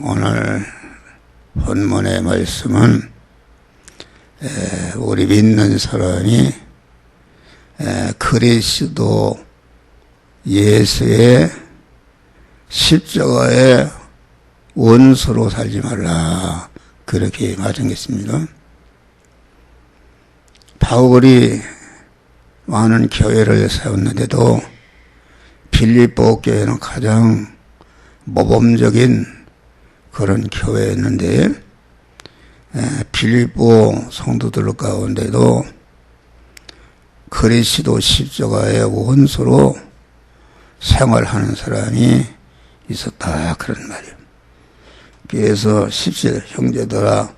오늘 본문의 말씀은 우리 믿는 사람이 그리스도 예수의 십자가의 원수로 살지 말라, 그렇게 말하겠습니다. 바울이 많은 교회를 세웠는데도 빌립보 교회는 가장 모범적인 그런 교회였는데, 빌립보 성도들 가운데도 그리스도 십자가의 원수로 생활하는 사람이 있었다, 그런 말이에요. 그래서 17 형제들아,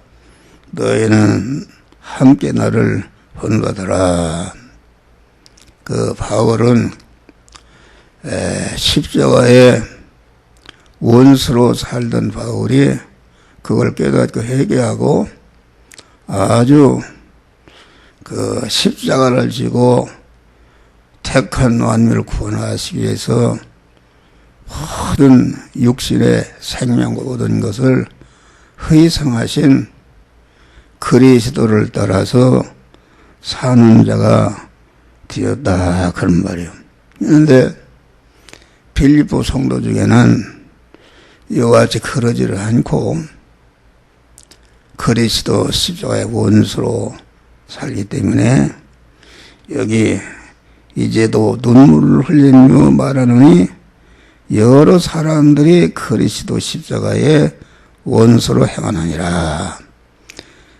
너희는 함께 나를 본받아라. 그 바울은 십자가의 원수로 살던 바울이 그걸 깨닫고 회개하고 아주 그 십자가를 지고 택한 만민을 구원하시기 위해서 모든 육신의 생명과 모든 것을 희생하신 그리스도를 따라서 사는 자가 되었다, 그런 말이에요. 그런데 빌립보 성도 중에는 이와 같이 그러지를 않고 그리스도 십자가의 원수로 살기 때문에 여기 이제도 눈물을 흘리며 말하느니 여러 사람들이 그리스도 십자가의 원수로 행하느니라.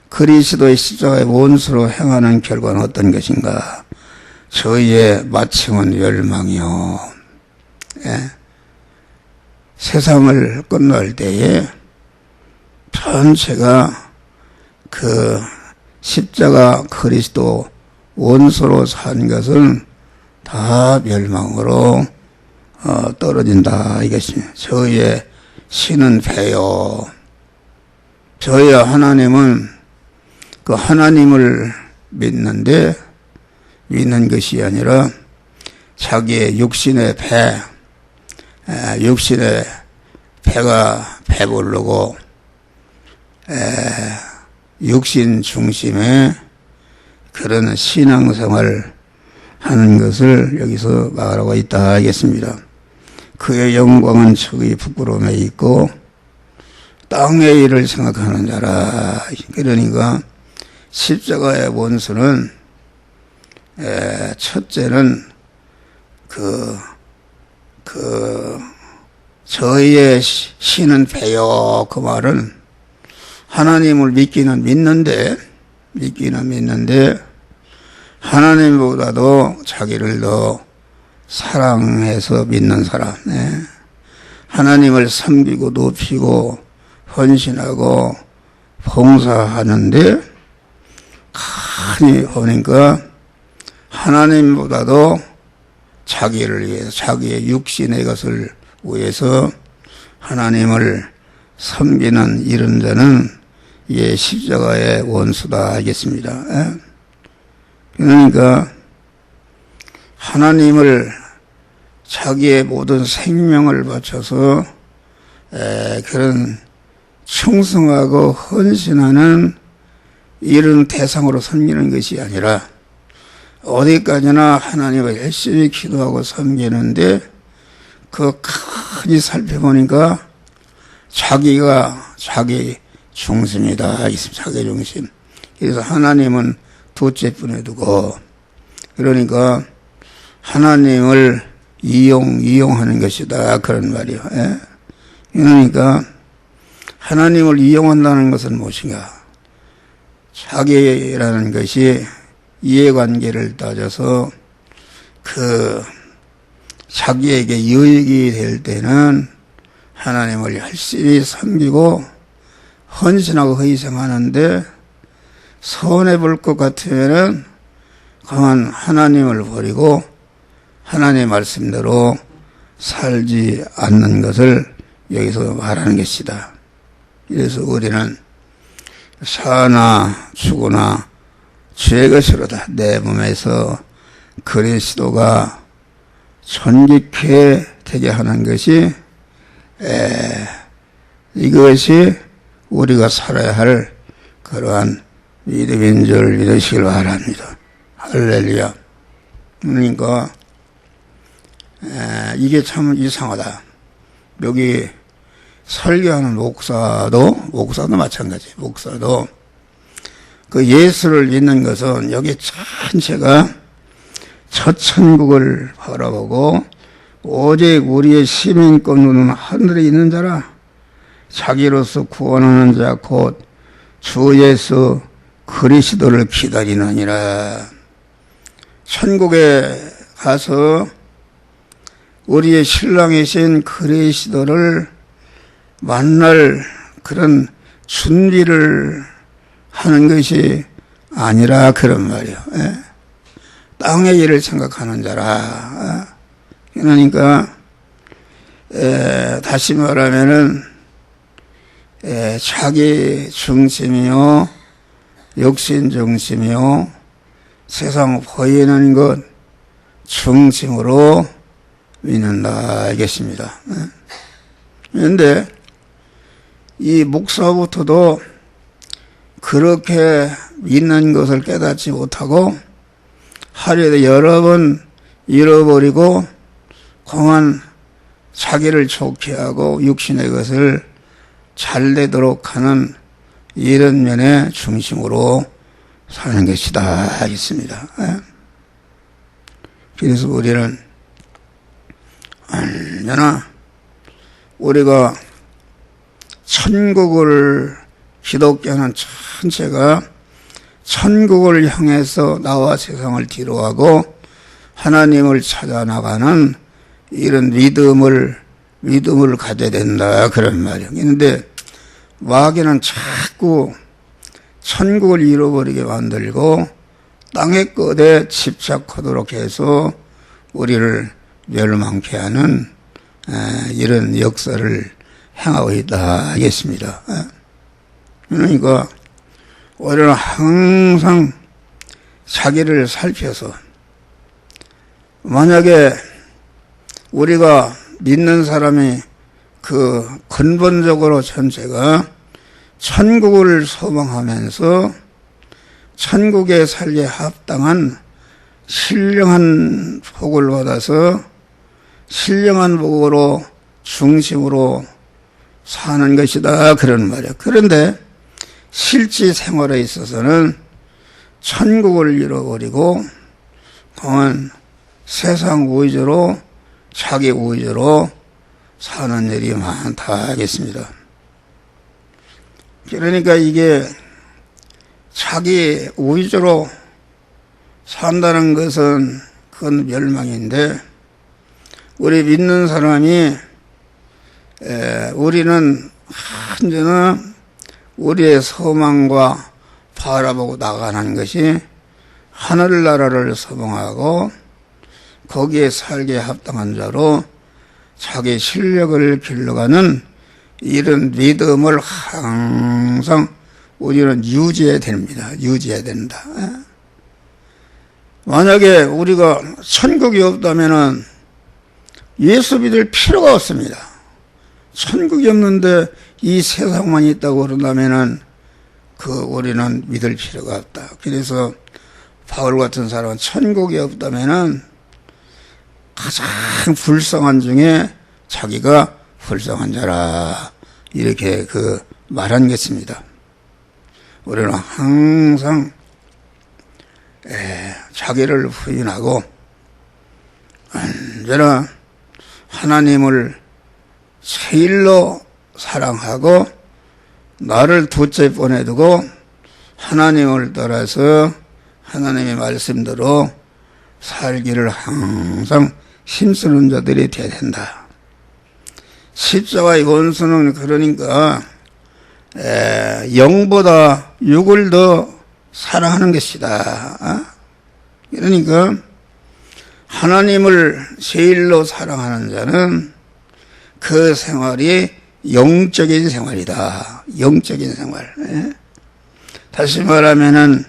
그리스도의 십자가의 원수로 행하는 결과는 어떤 것인가? 저희의 마침은 멸망이요. 세상을 끝날 때에 전체가 그 십자가 그리스도 원수로 산 것은 다 멸망으로 떨어진다, 이것입니다. 저희의 신은 배요. 저희 하나님은 그 하나님을 믿는 것이 아니라 자기의 육신의 육신의 배가 배부르고 육신 중심의 그런 신앙생활을 하는 것을 여기서 말하고 있다 하겠습니다. 그의 영광은 저기 부끄러움에 있고 땅의 일을 생각하는 자라. 그러니까 십자가의 원수는 첫째는 저희의 신은 배요. 그 말은 하나님을 믿기는 믿는데 하나님보다도 자기를 더 사랑해서 믿는 사람, 하나님을 섬기고 높이고 헌신하고 봉사하는데 간이 보니까 하나님보다도 자기를 위해서, 자기의 육신의 것을 위해서 하나님을 섬기는 이런 자는 이게 십자가의 원수다 하겠습니다. 그러니까 하나님을 자기의 모든 생명을 바쳐서 그런 충성하고 헌신하는 이런 대상으로 섬기는 것이 아니라 어디까지나 하나님을 열심히 기도하고 섬기는데 그 크게 살펴보니까 자기 중심이다. 자기 중심. 그래서 하나님은 둘째뿐에 두고, 그러니까 하나님을 이용하는 것이다, 그런 말이에요. 그러니까 하나님을 이용한다는 것은 무엇인가? 자기라는 것이 이해관계를 따져서 자기에게 이익이 될 때는 하나님을 열심히 섬기고 헌신하고 희생하는데 손해볼 것 같으면은 그만 하나님을 버리고 하나님의 말씀대로 살지 않는 것을 여기서 말하는 것이다. 그래서 우리는 사나 죽으나 주의 것으로다. 내 몸에서 그리스도가 존귀케 되게 하는 것이 이것이 우리가 살아야 할 그러한 믿음인 줄 믿으시길 바랍니다. 할렐루야. 그러니까 이게 참 이상하다. 여기 설교하는 목사도 마찬가지. 목사도 그 예수를 믿는 것은 여기 전체가 저 천국을 바라보고 오직 우리의 시민권 눈은 하늘에 있는 자라. 자기로서 구원하는 자 곧 주 예수 그리스도를 기다리느니라. 천국에 가서 우리의 신랑이신 그리스도를 만날 그런 준비를 하는 것이 아니라 그런 말이요. 땅의 일을 생각하는 자라. 그러니까 다시 말하면은 자기 중심이요, 육신 중심이요, 세상 보이는 것 중심으로 믿는다 이겠습니다. 그런데 이 목사부터도 그렇게 믿는 것을 깨닫지 못하고 하루에도 여러 번 잃어버리고 공한 자기를 좋게 하고 육신의 것을 잘 되도록 하는 이런 면의 중심으로 사는 것이다 하겠습니다. 그래서 우리는 언제나 우리가 천국을 기독교는 전체가 천국을 향해서 나와 세상을 뒤로하고 하나님을 찾아 나가는 이런 믿음을 가져야 된다 그런 말이에요. 그런데 마귀는 자꾸 천국을 잃어버리게 만들고 땅의 것에 집착하도록 해서 우리를 멸망케 하는 이런 역사를 행하고 있다 하겠습니다. 그러니까 우리는 항상 자기를 살펴서 만약에 우리가 믿는 사람이 그 근본적으로 전체가 천국을 소망하면서 천국에 살기에 합당한 신령한 복을 받아서 신령한 복으로 중심으로 사는 것이다 그런 말이야. 그런데 실제 생활에 있어서는 천국을 잃어버리고 공은 세상 위주로 자기 위주로 사는 일이 많다 하겠습니다. 그러니까 이게 자기 위주로 산다는 것은 그건 멸망인데 우리 믿는 사람이 우리는 언제나 우리의 소망과 바라보고 나가는 것이 하늘나라를 소망하고 거기에 살기에 합당한 자로 자기 실력을 길러가는 이런 믿음을 항상 우리는 유지해야 됩니다. 유지해야 된다. 만약에 우리가 천국이 없다면은 예수 믿을 필요가 없습니다. 천국이 없는데 이 세상만 있다고 그런다면은 우리는 믿을 필요가 없다. 그래서 바울 같은 사람은 천국이 없다면은 가장 불쌍한 중에 자기가 불쌍한 자라 이렇게 말한 것입니다. 우리는 항상 자기를 부인하고 언제나 하나님을 제일로 사랑하고 나를 둘째 번에 두고 하나님을 따라서 하나님의 말씀대로 살기를 항상 힘쓰는 자들이 되어야 된다. 십자가의 원수는 그러니까 영보다 육을 더 사랑하는 것이다. 그러니까 하나님을 제일로 사랑하는 자는 그 생활이 영적인 생활이다. 영적인 생활. 다시 말하면은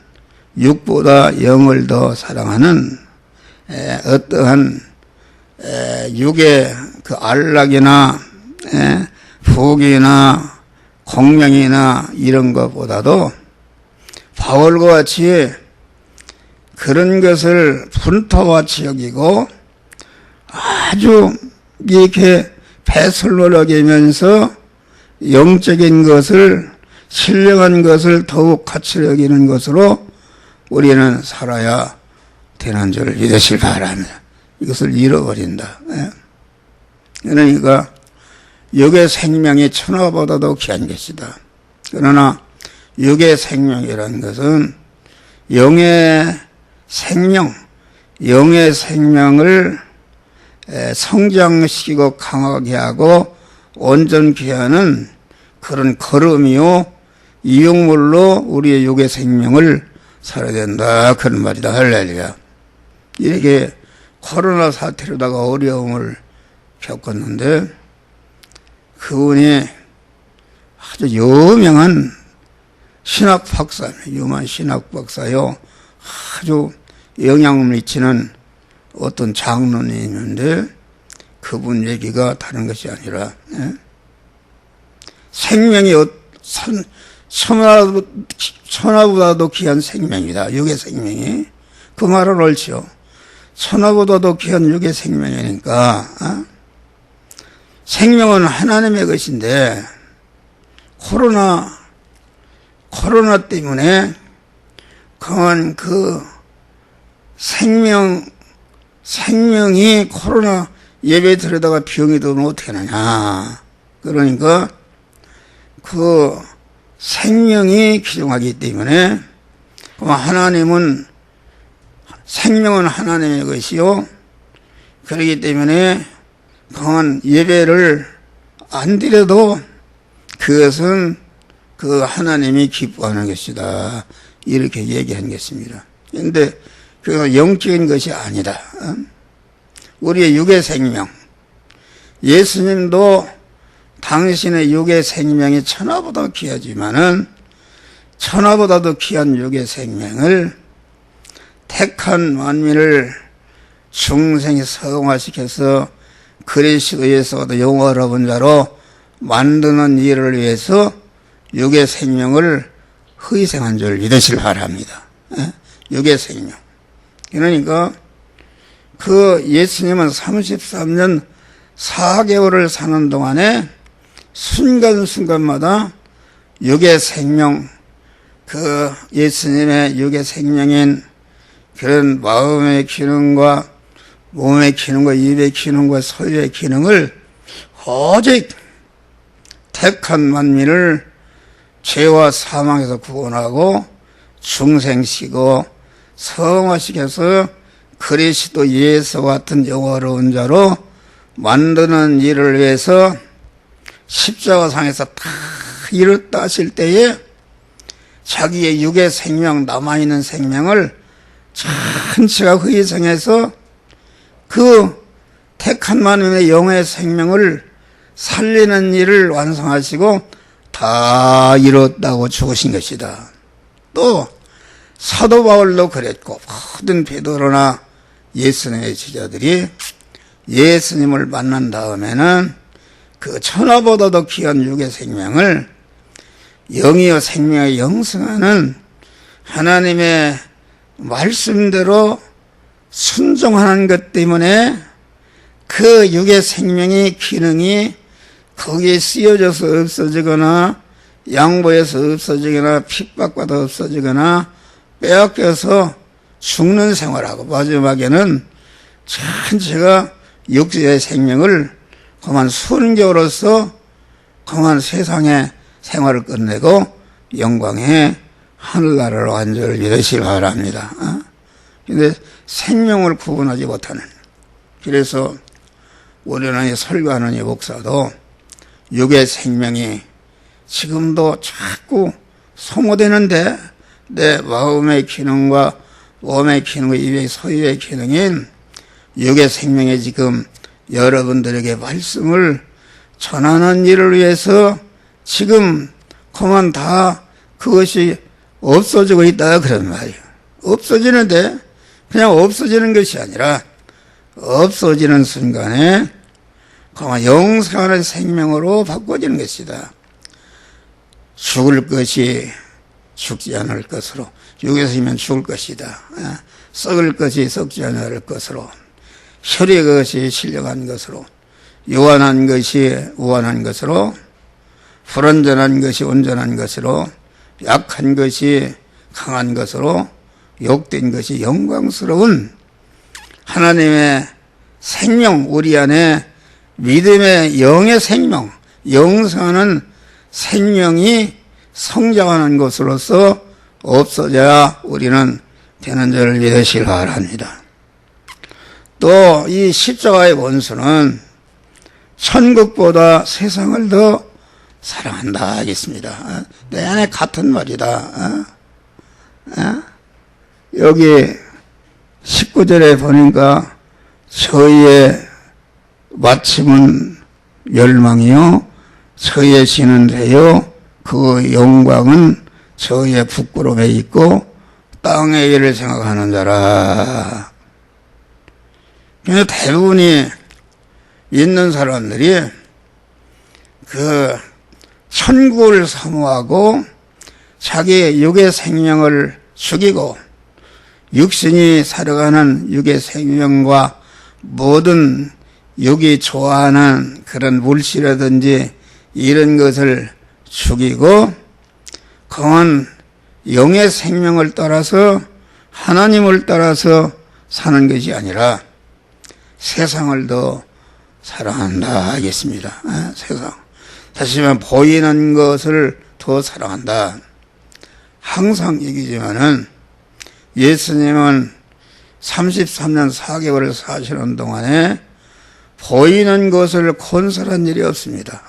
육보다 영을 더 사랑하는 어떠한 육의 그 안락이나 부귀나 공명이나 이런 것보다도 바울과 같이 그런 것을 분토같이 여기고 아주 이렇게 배설로 여기면서 영적인 것을, 신령한 것을 더욱 가치로 여기는 것으로 우리는 살아야 되는 줄 믿으실 바랍니다. 이것을 잃어버린다. 그러니까 육의 생명이 천하보다도 귀한 것이다. 그러나 육의 생명이라는 것은 영의 생명, 영의 생명을 성장시키고 강하게 하고 온전케 하는 그런 걸음이요, 이용물로 우리의 육의 생명을 살아야 된다. 그런 말이다. 할렐루야. 이렇게 코로나 사태로다가 어려움을 겪었는데 그분이 아주 유명한 신학 박사, 유명한 신학 박사요, 아주 영향을 미치는 어떤 장로님이 있는데 그분 얘기가 다른 것이 아니라 생명이 천하보다도 귀한 생명이다. 육의 생명이. 그 말은 옳죠. 천하보다도 귀한 육의 생명이니까 생명은 하나님의 것인데 코로나 때문에 그만 그 생명이 코로나 예배 드려다가 병이 들면 어떻게 하느냐. 그러니까 그 생명이 귀중하기 때문에 하나님은 생명은 하나님의 것이요. 그렇기 때문에 그만 예배를 안 드려도 그것은 그 하나님이 기뻐하는 것이다. 이렇게 얘기한 것입니다. 그런데 그것은 영적인 것이 아니다. 우리의 육의 생명, 예수님도 당신의 육의 생명이 천하보다 귀하지만은 천하보다도 귀한 육의 생명을 택한 만민을 중생이 성화시켜서 그리스도에서도 영원한 자로 만드는 일을 위해서 육의 생명을 희생한 줄 믿으시길 바랍니다. 육의 생명. 그러니까 그 예수님은 33년 4개월을 사는 동안에 순간순간마다 육의 생명, 그 예수님의 육의 생명인 그런 마음의 기능과 몸의 기능과 입의 기능과 소유의 기능을 오직 택한 만민을 죄와 사망에서 구원하고 중생시키고 성화시켜서 그리스도 예수와 같은 영화로운 자로 만드는 일을 위해서 십자가상에서 다 이뤘다 하실 때에 자기의 육의 생명, 남아있는 생명을 전체가 희생해서 그 택한 만민의 영의 생명을 살리는 일을 완성하시고 다 이뤘다고 죽으신 것이다. 또 사도 바울도 그랬고 모든 베드로나 예수님의 제자들이 예수님을 만난 다음에는 그 천하보다도 귀한 육의 생명을 영이여 생명의 영성하는 하나님의 말씀대로 순종하는 것 때문에 그 육의 생명의 기능이 거기에 쓰여져서 없어지거나 양보해서 없어지거나 핍박받아 없어지거나 빼앗겨서 죽는 생활하고 마지막에는 전체가 육체의 생명을 그만 순교로서 그만 세상의 생활을 끝내고 영광의 하늘나라로 간 줄 믿으시기 바랍니다. 근데 생명을 구분하지 못하는, 그래서 우리는 설교하는 이 목사도 육의 생명이 지금도 자꾸 소모되는데 내 마음의 기능과 몸의 기능과 입의 소유의 기능인 육의 생명이 지금 여러분들에게 말씀을 전하는 일을 위해서 지금 그만 다 그것이 없어지고 있다 그런 말이에요. 없어지는데 그냥 없어지는 것이 아니라 없어지는 순간에 그만 영생하는 생명으로 바꿔지는 것이다. 죽을 것이 죽지 않을 것으로, 육에서이면 죽을 것이다. 썩을 것이 썩지 않을 것으로, 혈의 것이 신령한 것으로, 요한한 것이 우한한 것으로, 불완전한 것이 온전한 것으로, 약한 것이 강한 것으로, 욕된 것이 영광스러운 하나님의 생명, 우리 안에 믿음의 영의 생명, 영생하는 생명이 성장하는 것으로서 없어져야 우리는 되는 줄을 믿으시기 바랍니다. 또 이 십자가의 원수는 천국보다 세상을 더 사랑한다 하겠습니다. 내 안에 같은 말이다. 여기 19절에 보니까 저희의 마침은 멸망이요 저희의 신은 되요 그 영광은 저희의 부끄러움에 있고 땅의 일을 생각하는 자라. 그래서 대부분이 있는 사람들이 그 천국을 사모하고 자기의 육의 생명을 죽이고 육신이 살아가는 육의 생명과 모든 육이 좋아하는 그런 물질이라든지 이런 것을 죽이고 강한 영의 생명을 따라서 하나님을 따라서 사는 것이 아니라 세상을 더 사랑한다 하겠습니다. 세상. 다시 말하면 보이는 것을 더 사랑한다. 항상 얘기지만은 예수님은 33년 4개월을 사시는 동안에 보이는 것을 건설한 일이 없습니다.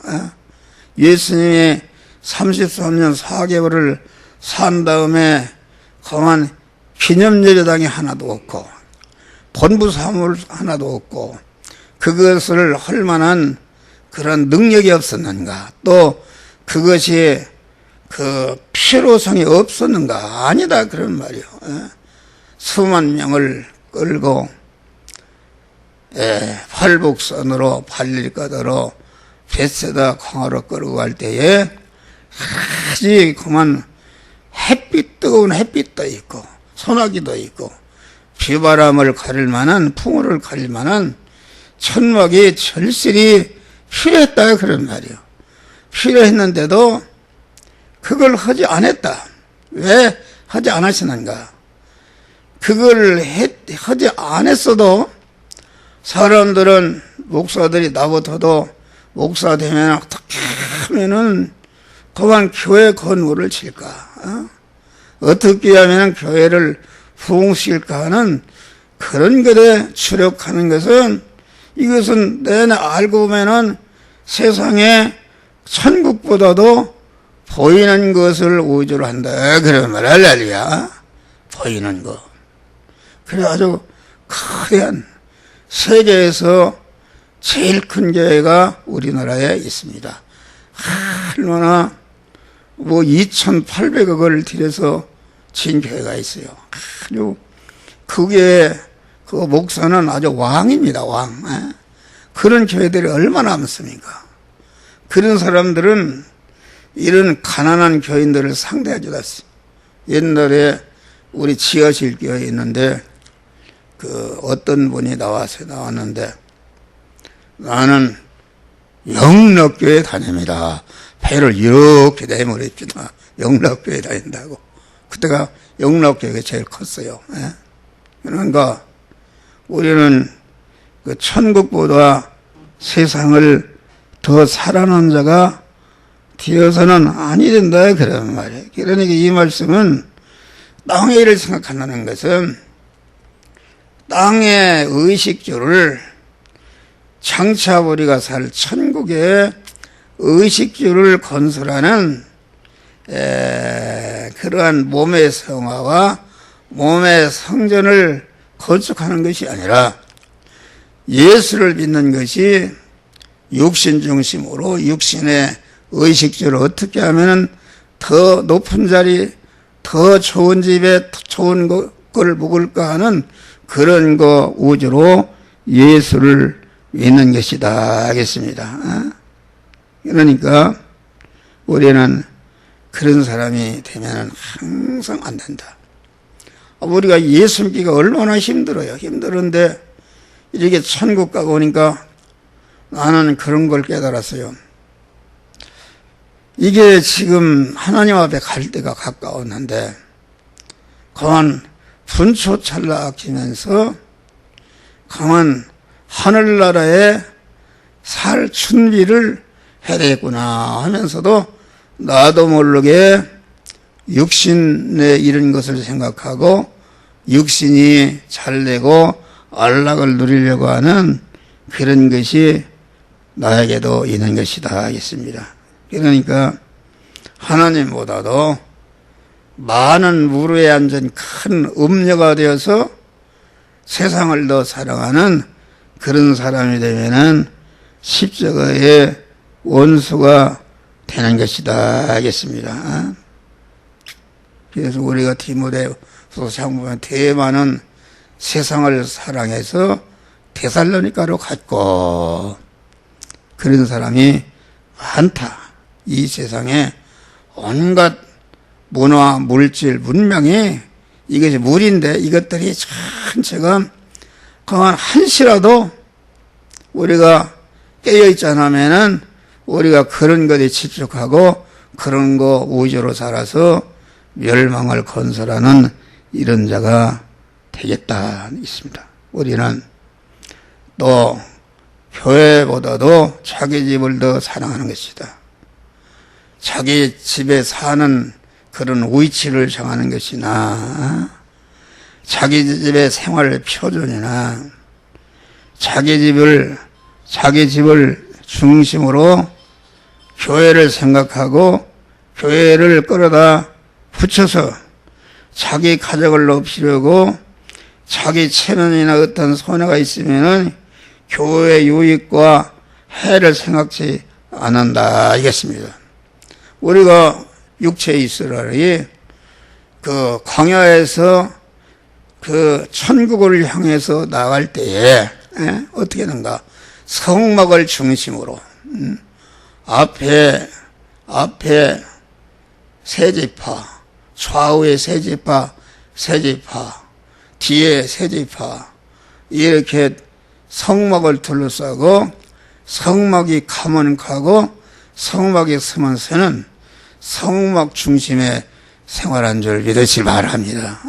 예수님이 33년 4개월을 산 다음에 그만 기념예배당이 하나도 없고 본부 사물 하나도 없고 그것을 할 만한 그런 능력이 없었는가, 또 그것이 그 필요성이 없었는가? 아니다 그런 말이요. 수만 명을 끌고 팔복선으로 발릴까더러 벳세다 광으로 끌고 갈 때에 아주 그만 햇빛, 뜨거운 햇빛도 있고 소나기도 있고 비바람을 가릴 만한, 풍우를 가릴 만한 천막이 절실히 필요했다 그런 말이요. 필요했는데도 그걸 하지 않았다. 왜 하지 않았었는가? 그걸 하지 않았어도 사람들은, 목사들이 나부터도 목사 되면 어떻게 하면은 그만 교회 건물을 칠까? 어떻게 하면 교회를 부흥시킬까 하는 그런 것에 주력하는 것은, 이것은 내내 알고 보면은 세상에 천국보다도 보이는 것을 우주로 한다. 그런 말, 할렐루야. 보이는 것. 그래 아주 거대한 세계에서 제일 큰 교회가 우리나라에 있습니다. 얼마나 2,800억을 들여서 진 교회가 있어요. 아주 그게 그 목사는 아주 왕입니다. 왕. 그런 교회들이 얼마나 많습니까? 그런 사람들은 이런 가난한 교인들을 상대하지 않았어요. 옛날에 우리 지하실 교회에 있는데 그 어떤 분이 나왔는데 나는 영락교회 다닙니다. 배를 이렇게 내밀었구나. 영락교회 다닌다고. 그때가 영락교회가 제일 컸어요. 그러니까 우리는 그 천국보다 세상을 더 사랑하는 자가 되어서는 아니 된다 그런 말이에요. 그러니까 이 말씀은 땅의 일을 생각한다는 것은 땅의 의식주를 장차 우리가 살 천국의 의식주를 건설하는 그러한 몸의 성화와 몸의 성전을 건축하는 것이 아니라 예수를 믿는 것이 육신 중심으로 육신의 의식주를 어떻게 하면 더 높은 자리, 더 좋은 집에 더 좋은 걸 먹을까 하는 그런 거 우주로 예수를 믿는 것이다 하겠습니다. 그러니까 우리는 그런 사람이 되면 항상 안 된다. 우리가 예수 믿기가 얼마나 힘들어요. 힘들은데 이렇게 천국 가고 오니까 나는 그런 걸 깨달았어요. 이게 지금 하나님 앞에 갈 때가 가까웠는데 그만 분초찰나기면서 그만 하늘나라에 살 준비를 해야 되겠구나 하면서도 나도 모르게 육신의 이런 것을 생각하고 육신이 잘되고 안락을 누리려고 하는 그런 것이 나에게도 있는 것이다 하겠습니다. 그러니까 하나님보다도 많은 무르에 앉은 큰 음녀가 되어서 세상을 더 사랑하는 그런 사람이 되면은 십자가의 원수가 되는 것이다 하겠습니다. 그래서 우리가 디모데후서 장 보면 대만은 세상을 사랑해서 데살로니가로 갔고 그런 사람이 많다. 이 세상에 온갖 문화, 물질, 문명이 이것이 물인데 이것들이 전체가 그만 한시라도 우리가 깨어있지 않으면은 우리가 그런 것에 집중하고 그런 거 우주로 살아서 멸망을 건설하는 이런 자가 되겠다 있습니다. 우리는 또 교회보다도 자기 집을 더 사랑하는 것이다. 자기 집에 사는 그런 위치를 정하는 것이나 자기 집의 생활 표준이나 자기 집을 중심으로 교회를 생각하고 교회를 끌어다 붙여서 자기 가족을 높이려고 자기 체면이나 어떤 손해가 있으면은 교회 유익과 해를 생각지 않는다 알겠습니다. 우리가 육체 이스라엘이 그 광야에서 그 천국을 향해서 나갈 때에 어떻게 하는가? 성막을 중심으로 앞에 세 지파, 좌우에 세 지파, 뒤에 세 지파 이렇게 성막을 둘러싸고 성막이 가면 가고 성막이 서면 서는 성막 중심에 생활한 줄 믿으시 바랍니다.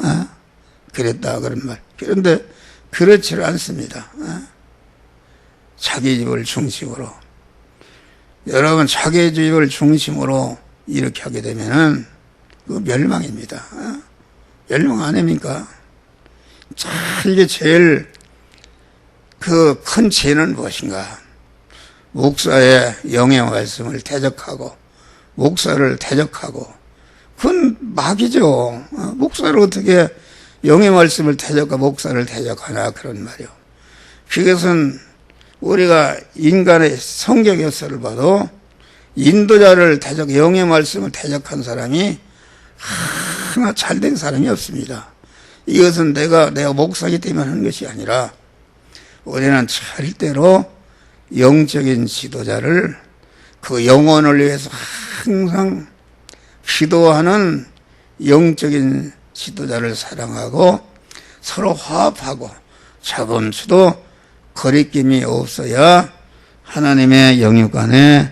그랬다 그런 말. 그런데 그렇지 않습니다. 자기 집을 중심으로. 여러분 자기 집을 중심으로 이렇게 하게 되면은 그 멸망입니다. 멸망 아닙니까? 이게 제일 그 큰 죄는 무엇인가? 목사의 영의 말씀을 대적하고 목사를 대적하고 그건 막이죠. 목사를 어떻게 영의 말씀을 대적하고 목사를 대적하나 그런 말이요. 그것은 우리가 인간의 성경 역사를 봐도 인도자를 영의 말씀을 대적한 사람이 하나 잘된 사람이 없습니다. 이것은 내가 목사이기 때문에 하는 것이 아니라 우리는 절대로 영적인 지도자를 그 영혼을 위해서 항상 기도하는 영적인 지도자를 사랑하고 서로 화합하고 자범수도 거리낌이 없어야 하나님의 영육간에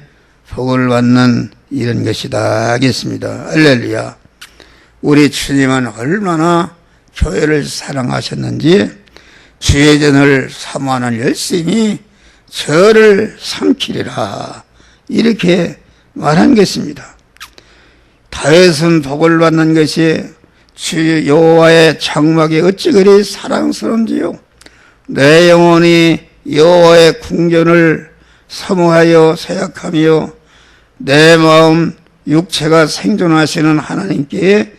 복을 받는 이런 것이다 하겠습니다. 할렐루야. 우리 주님은 얼마나 교회를 사랑하셨는지 주의 전을 사모하는 열심히 저를 삼키리라 이렇게 말한 것입니다. 다윗은 복을 받는 것이 주 여호와의 장막이 어찌 그리 사랑스러운지요. 내 영혼이 여호와의 궁전을 사모하여 생각하며 내 마음 육체가 생존하시는 하나님께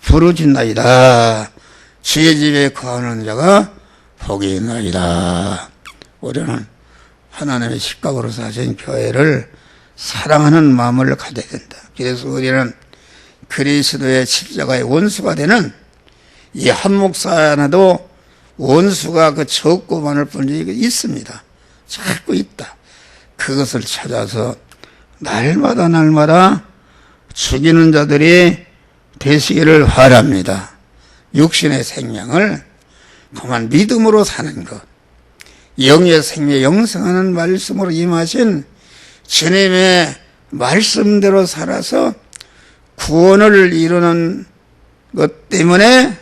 부르짖나이다. 주의 집에 거하는 자가 복이 있나이다. 우리는 하나님의 식각으로 사신 교회를 사랑하는 마음을 가져야 된다. 그래서 우리는 그리스도의 십자가의 원수가 되는 이 한 목사 안에도 원수가 그 적고 많을 뿐이지 있습니다. 자꾸 있다. 그것을 찾아서 날마다 죽이는 자들이 되시기를 바랍니다. 육신의 생명을 그만 믿음으로 사는 것, 영의 생명, 영생하는 말씀으로 임하신 주님의 말씀대로 살아서 구원을 이루는 것 때문에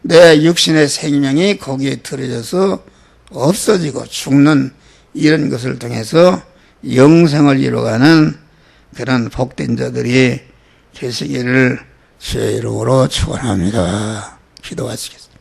내 육신의 생명이 거기에 들어져서 없어지고 죽는 이런 것을 통해서 영생을 이루어가는 그런 복된 자들이 되시기를 주의 이름으로 축원합니다. 기도하시겠습니다.